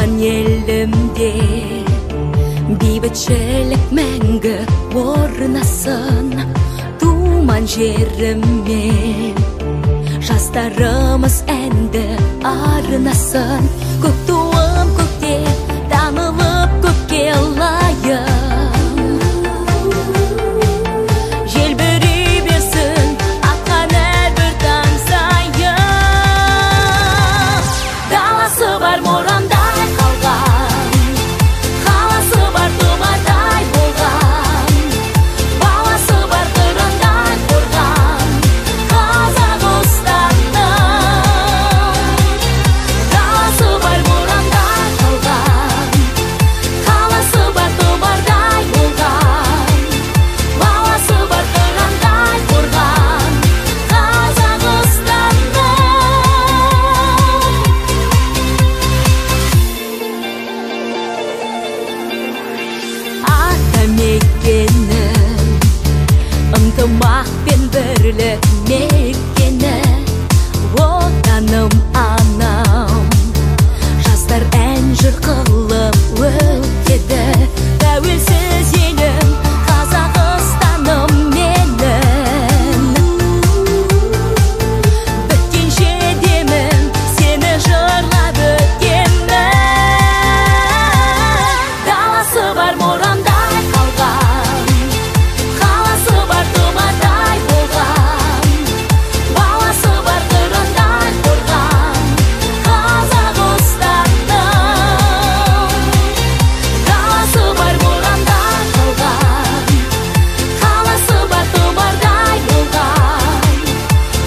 туған елімде бейбітшілік мәңгі орнасын, туған жеріме жастарымыз әнді арнасын. Көк туым көкте танылып көкке лайым, желбірей берсін атқан әрбір таң сайын. Даласы бар морандай қалған, қаласы бар тұмардай болған, баласы бар қырандай қорған Қазақстанның. Даласы бар морандай қалған, қаласы бар тұмардай болған, баласы бар қырандай қорған Қазақстанның. Ата мекенім, ынтымақ пен бірлік мекені, отаным анам, жастар ән жыр қылып өтеді. Тәуелсіз елім Қазақстаным менің, біткенше демім сені жырлап өткенмін. Даласы бар морандай қалған, қаласы бар тұмардай болған, баласы бар қырандай қорған Қазақстанның. Даласы бар морандай қалған, қаласы бар тұмардай болған,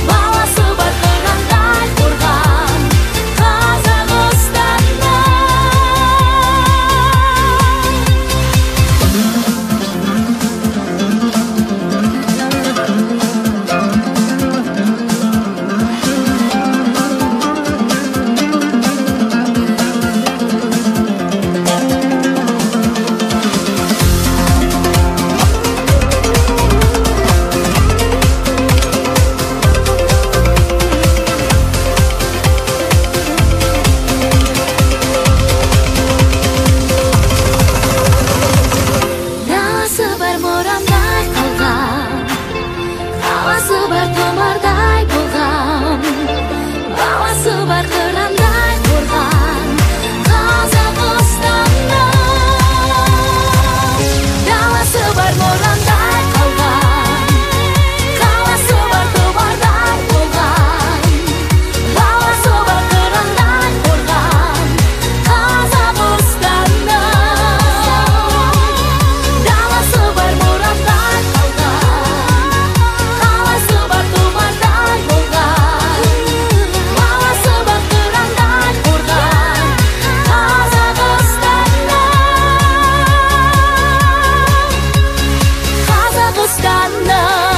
баласы бар қырандай қорған Қазақстанның. Даласы бар морандай қалған, қаласы бар тұмардай болған, баласы бар қырандай қорған Қазақстанның. Даласы бар морандай қалған, қаласы бар тұмардай болған, баласы бар қырандай қорған Қазақстанның. Даласы бар морандай қалған, қаласы бар тұмардай болған, баласы бар қырандай қорған Қазақстанның. Қазақстанның.